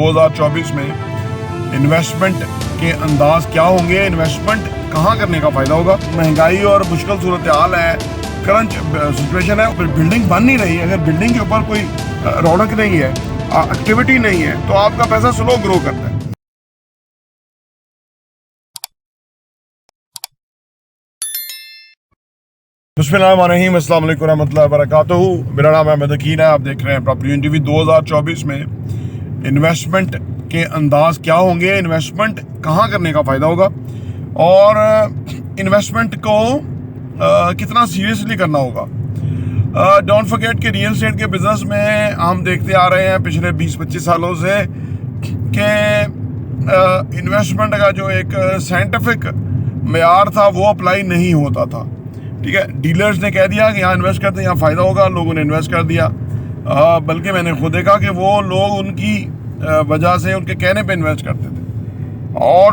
2024 में इन्वेस्टमेंट के अंदाज क्या होंगे, इन्वेस्टमेंट कहाँ करने का फ़ायदा होगा। महंगाई और मुश्किल सूरत हाल है, करंट सिचुएशन है, बिल्डिंग बन नहीं रही। अगर बिल्डिंग के ऊपर कोई रौनक नहीं है, एक्टिविटी नहीं है, तो आपका पैसा स्लो ग्रो करता है। बिस्मिल्लाहिर्रहमानिर्रहीम, अस्सलाम वालेकुम रहमतुल्लाहि व बरकातहू। मेरा नाम अहमद यकीन है, आप देख रहे हैं प्रॉपर्टी टीवी। 2024 में इन्वेस्टमेंट के अंदाज क्या होंगे, इन्वेस्टमेंट कहाँ करने का फ़ायदा होगा और इन्वेस्टमेंट को कितना सीरियसली करना होगा। डोंट फॉरगेट कि रियल एस्टेट के बिज़नेस में हम देखते आ रहे हैं पिछले 20-25 सालों से कि इन्वेस्टमेंट का जो एक साइंटिफिक मेयार था वो अप्लाई नहीं होता था। ठीक है, डीलर्स ने कह दिया कि यहाँ इन्वेस्ट करते हैं, यहाँ फ़ायदा होगा, लोगों ने इन्वेस्ट कर दिया। बल्कि मैंने खुद देखा कि वो लोग उनकी वजह से, उनके कहने पे इन्वेस्ट करते थे। और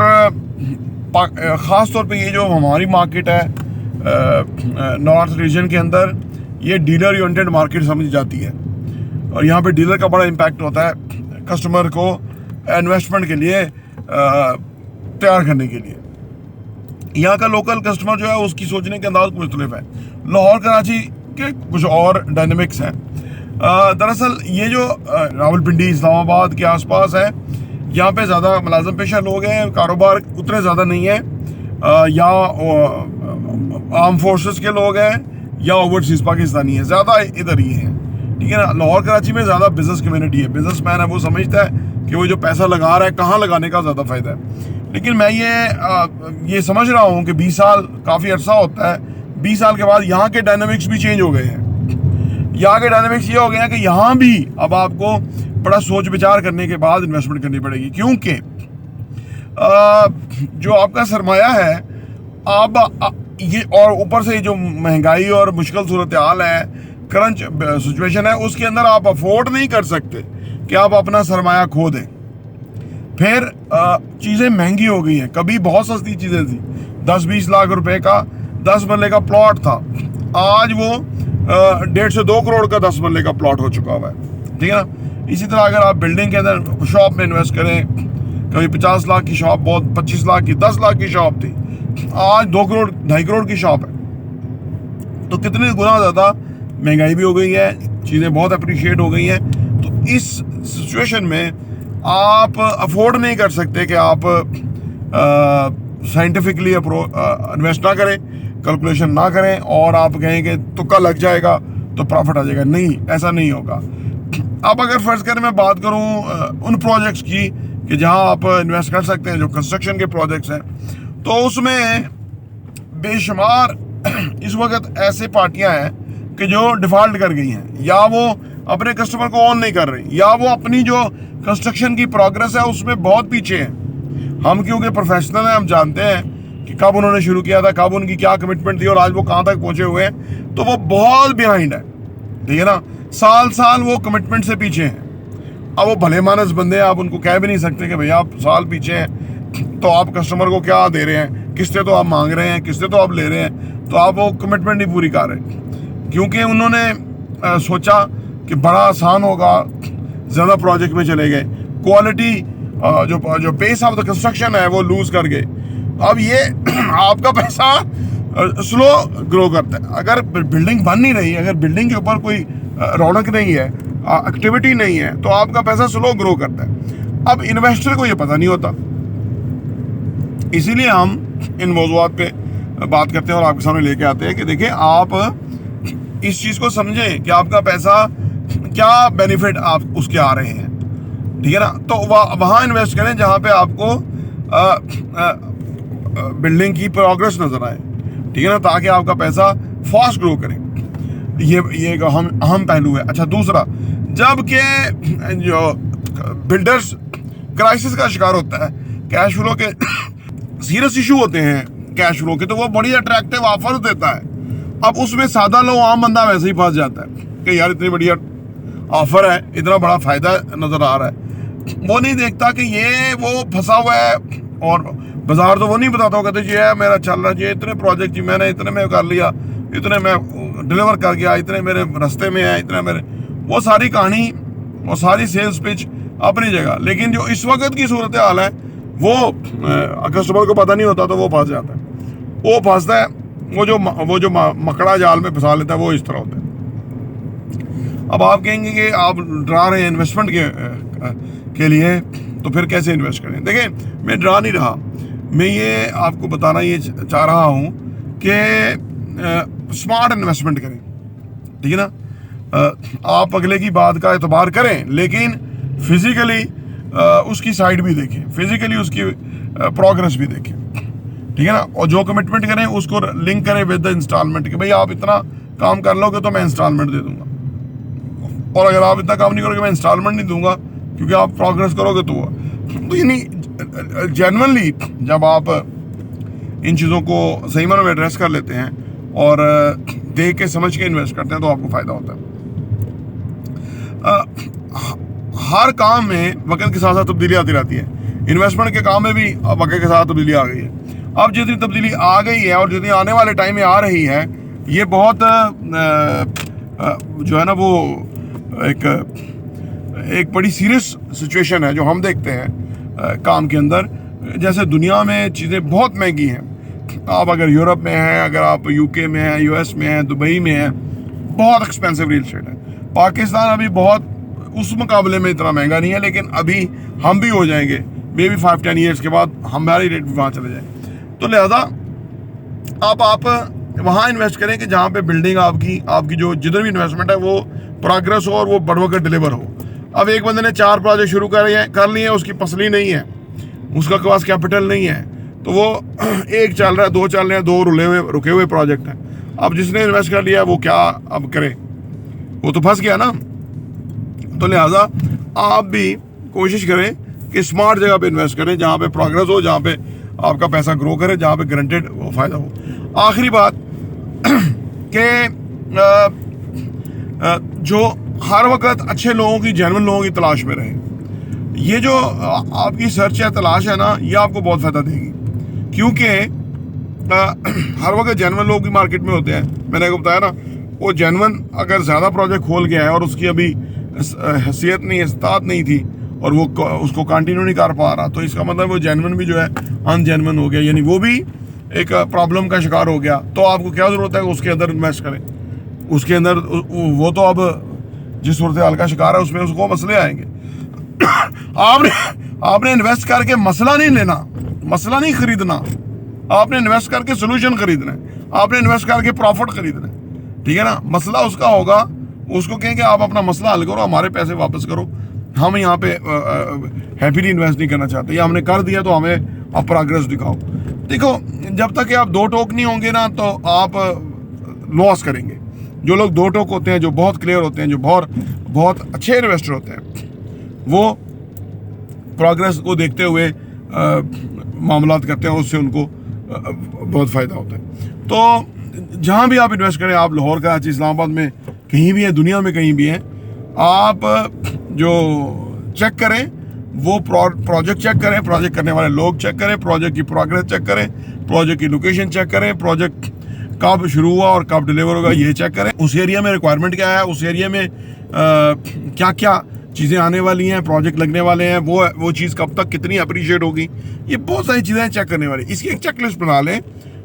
ख़ास तौर पे ये जो हमारी मार्केट है नॉर्थ रीजन के अंदर, ये डीलर ओरिएंटेड मार्केट समझी जाती है और यहाँ पे डीलर का बड़ा इम्पैक्ट होता है कस्टमर को इन्वेस्टमेंट के लिए तैयार करने के लिए। यहाँ का लोकल कस्टमर जो है उसकी सोचने के अंदाज मुख्तलिफ है। लाहौर कराची के कुछ और डायनेमिक्स हैं। दरअसल ये जो रावलपिंडी इस्लामाबाद के आसपास है, यहाँ पे ज़्यादा मुलाज़िम पेशा लोग हैं, कारोबार उतने ज़्यादा नहीं है। या आर्म फोर्सेस के लोग हैं या ओवरसीज़ पाकिस्तानी है, ज़्यादा इधर ही हैं। ठीक है ना, लाहौर कराची में ज़्यादा बिजनेस कम्युनिटी है। बिजनेसमैन है, वो समझता है कि वो जो पैसा लगा रहा है कहाँ लगाने का ज़्यादा फ़ायदा है। लेकिन मैं ये समझ रहा हूँ कि 20 साल काफ़ी अरसा होता है। 20 साल के बाद यहाँ के डायनामिक्स भी चेंज हो गए हैं। यहाँ के डायनामिक्स ये हो गए हैं कि यहाँ भी अब आपको बड़ा सोच विचार करने के बाद इन्वेस्टमेंट करनी पड़ेगी, क्योंकि जो आपका सरमाया है अब ये, और ऊपर से जो महंगाई और मुश्किल सूरत हाल है, करंट सिचुएशन है, उसके अंदर आप अफोर्ड नहीं कर सकते कि आप अपना सरमाया खो दें। फिर चीज़ें महंगी हो गई हैं। कभी बहुत सस्ती चीज़ें थी, 10-20 लाख रुपए का 10 मरले का प्लॉट था, आज वो 1.5 से 2 करोड़ का 10 मरले का प्लॉट हो चुका हुआ है। ठीक है ना। इसी तरह अगर आप बिल्डिंग के अंदर शॉप में इन्वेस्ट करें, कभी 50 लाख की शॉप, बहुत 25 लाख की, 10 लाख की शॉप थी, आज 2 करोड़ 2.5 करोड़ की शॉप है। तो कितने गुना ज़्यादा महंगाई भी हो गई है, चीज़ें बहुत अप्रिशिएट हो गई हैं। तो इस सिचुएशन में आप अफोर्ड नहीं कर सकते कि आप साइंटिफिकली इन्वेस्ट ना करें, कैलकुलेशन ना करें और आप कहें कि तुक्का लग जाएगा तो प्रॉफिट आ जाएगा। नहीं, ऐसा नहीं होगा। अब अगर फर्ज करें मैं बात करूं उन प्रोजेक्ट्स की कि जहां आप इन्वेस्ट कर सकते हैं, जो कंस्ट्रक्शन के प्रोजेक्ट्स हैं, तो उसमें बेशुमार इस वक्त ऐसे पार्टियां हैं कि जो डिफ़ॉल्ट कर गई हैं, या वो अपने कस्टमर को ऑन नहीं कर रही, या वो अपनी जो कंस्ट्रक्शन की प्रोग्रेस है उसमें बहुत पीछे हैं। हम क्योंकि प्रोफेशनल हैं, हम जानते हैं कि कब उन्होंने शुरू किया था, कब उनकी क्या कमिटमेंट थी और आज वो कहाँ तक पहुँचे हुए हैं। तो वो बहुत बिहाइंड है। ठीक है ना, साल वो कमिटमेंट से पीछे हैं। अब वो भले मानस बंदे हैं, आप उनको कह भी नहीं सकते कि भैया आप साल पीछे हैं, तो आप कस्टमर को क्या दे रहे हैं, किस्तें तो आप मांग रहे हैं, किस्तें तो आप ले रहे हैं, तो आप वो कमिटमेंट नहीं पूरी कर रहे, क्योंकि उन्होंने सोचा कि बड़ा आसान होगा, ज़्यादा प्रोजेक्ट में चले गए, क्वालिटी जो पेस ऑफ द कंस्ट्रक्शन है वो लूज कर गए। अब ये आपका पैसा स्लो ग्रो करता है। अगर बिल्डिंग बन नहीं रही, अगर बिल्डिंग के ऊपर कोई रौनक नहीं है, एक्टिविटी नहीं है, तो आपका पैसा स्लो ग्रो करता है। अब इन्वेस्टर को ये पता नहीं होता, इसीलिए हम इन मौज़ूआत पे बात करते हैं और आपके सामने लेके आते हैं कि देखिए आप इस चीज़ को समझें कि आपका पैसा क्या बेनिफिट आप उसके आ रहे हैं। ठीक है ना, तो वहाँ इन्वेस्ट करें जहाँ पे आपको बिल्डिंग की प्रोग्रेस नज़र आए। ठीक है ना, ताकि आपका पैसा फास्ट ग्रो करे। ये एक अहम पहलू है। अच्छा, दूसरा, जब के जो बिल्डर्स क्राइसिस का शिकार होता है, कैश फ्लो के सीरियस इशू होते हैं कैश फ्लो के, तो वो बड़ी अट्रैक्टिव ऑफर देता है। अब उसमें सादा लोग, आम बंदा वैसे ही फंस जाता है कि यार इतनी बढ़िया ऑफर है, इतना बड़ा फायदा नजर आ रहा है। वो नहीं देखता कि ये वो फंसा हुआ है, और बाजार तो वो नहीं बताता होगा तो ये मेरा चल रहा है, ये इतने प्रोजेक्ट जी मैंने इतने में कर लिया, इतने में डिलीवर कर गया, इतने मेरे रास्ते में है, इतने मेरे, वो सारी कहानी, वो सारी सेल्स पिच अपनी जगह। लेकिन जो इस वक्त की सूरत हाल है वो कस्टमर को पता नहीं होता तो वो फंस जाता है। वो फंसता है, वो जो मकड़ा जाल में फंसा लेता है वो इस तरह होता है। अब आप कहेंगे कि आप डरा रहे हैं इन्वेस्टमेंट के लिए, तो फिर कैसे इन्वेस्ट करें? देखिए, मैं डरा नहीं रहा, मैं ये आपको बताना ये चाह रहा हूँ कि स्मार्ट इन्वेस्टमेंट करें, ठीक है ना। आप अगले की बात का एतबार करें, लेकिन फिजिकली उसकी साइड भी देखें, फिजिकली उसकी प्रोग्रेस भी देखें, ठीक है ना। और जो कमिटमेंट करें उसको लिंक करें विद द इंस्टॉलमेंट, कि भाई आप इतना काम कर लोगे तो मैं इंस्टॉलमेंट दे दूंगा, और अगर आप इतना काम नहीं करोगे मैं इंस्टॉलमेंट नहीं दूंगा, क्योंकि आप प्रोग्रेस करोगे तो यानी जेन्युइनली जब आप इन चीज़ों को सही मायने में एड्रेस कर लेते हैं और देख के समझ के इन्वेस्ट करते हैं तो आपको फ़ायदा होता है। हर काम में वक्त के साथ साथ तब्दीली आती रहती है। इन्वेस्टमेंट के काम में भी वक्त के साथ तब्दीली आ गई है। अब जितनी तब्दीली आ गई है और जितनी आने वाले टाइम में आ रही है, ये बहुत जो है ना वो एक बड़ी सीरियस सिचुएशन है जो हम देखते हैं काम के अंदर। जैसे दुनिया में चीज़ें बहुत महंगी हैं, आप अगर यूरोप में हैं, अगर आप यूके में हैं, यूएस में हैं, दुबई में हैं, बहुत एक्सपेंसिव रियल एस्टेट है। पाकिस्तान अभी बहुत उस मुकाबले में इतना महंगा नहीं है, लेकिन अभी हम भी हो जाएंगे, मे बी 5-10 ईयर्स के बाद हमारी रेट भी वहाँ चले जाए। तो लिहाजा आप वहाँ इन्वेस्ट करें कि जहाँ पे बिल्डिंग आपकी जो जिधर भी इन्वेस्टमेंट है वो प्रोग्रेस हो और वो बढ़ डिलीवर हो। अब एक बंदे ने 4 प्रोजेक्ट शुरू कर लिए, उसकी पसली नहीं है, उसका पास कैपिटल नहीं है, तो वो एक चल रहा है, 2 चल रहे हैं, 2 रुके हुए प्रोजेक्ट हैं। अब जिसने इन्वेस्ट कर लिया वो क्या अब करे, वो तो फंस गया ना। तो लिहाजा आप भी कोशिश करें कि स्मार्ट जगह पे इन्वेस्ट करें, जहाँ पे प्रोग्रेस हो, जहाँ पे आपका पैसा ग्रो करे, जहाँ पे गारंटेड वो फ़ायदा हो। आखिरी बात कि जो हर वक्त अच्छे लोगों की, जेन्युइन लोगों की तलाश में रहें। ये जो आपकी सर्च है, तलाश है ना, ये आपको बहुत फ़ायदा देगी, क्योंकि हर वक्त जेन्युइन लोग भी मार्केट में होते हैं। मैंने आपको बताया ना, वो जेन्युइन अगर ज़्यादा प्रोजेक्ट खोल गया है और उसकी अभी हैसियत नहीं, इस्तात नहीं थी और वो उसको कंटिन्यू नहीं कर पा रहा, तो इसका मतलब वो जेन्युइन भी जो है अनजेन्युइन हो गया, यानी वो भी एक प्रॉब्लम का शिकार हो गया। तो आपको क्या ज़रूरत है, उसके अंदर इन्वेस्ट करें। उसके अंदर वो तो अब जिस सूरत हाल का शिकार है उसमें उसको मसले आएंगे। आपने इन्वेस्ट करके मसला नहीं लेना, मसला नहीं खरीदना, आपने इन्वेस्ट करके सोल्यूशन खरीदना है, आपने इन्वेस्ट करके प्रॉफिट खरीदना है, ठीक है ना। मसला उसका होगा, उसको कहेंगे आप अपना मसला हल करो, हमारे पैसे वापस करो, हम यहाँ पे हैप्पीली इन्वेस्ट नहीं करना चाहते, या हमने कर दिया तो हमें आप प्रोग्रेस दिखाओ। देखो, जब तक कि आप 2 टोक नहीं होंगे ना तो आप लॉस करेंगे। जो लोग 2 टोक होते हैं, जो बहुत क्लियर होते हैं, जो बहुत अच्छे इन्वेस्टर होते हैं, वो प्रोग्रेस को देखते हुए मामलात करते हैं, उससे उनको बहुत फ़ायदा होता है। तो जहाँ भी आप इन्वेस्ट करें, आप लाहौर, कराची, इस्लामाबाद में कहीं भी हैं, दुनिया में कहीं भी हैं, आप जो चेक करें वो प्रोजेक्ट चेक करें, प्रोजेक्ट करने वाले लोग चेक करें, प्रोजेक्ट की प्रोग्रेस चेक करें, प्रोजेक्ट की लोकेशन चेक करें, प्रोजेक्ट कब शुरू हुआ और कब डिलीवर होगा ये चेक करें, उस एरिया में रिक्वायरमेंट क्या है, उस एरिया में क्या क्या चीज़ें आने वाली हैं, प्रोजेक्ट लगने वाले हैं, वो चीज़ कब तक कितनी अप्रिशिएट होगी, ये बहुत सारी चीज़ें चेक करने वाली। इसकी एक चेकलिस्ट बना लें,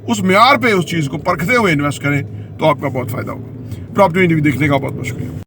उस म्यार पे उस चीज़ को परखते हुए इन्वेस्ट करें तो आपका बहुत फ़ायदा होगा। प्रॉपर्टी देखने का बहुत बहुत शुक्रिया।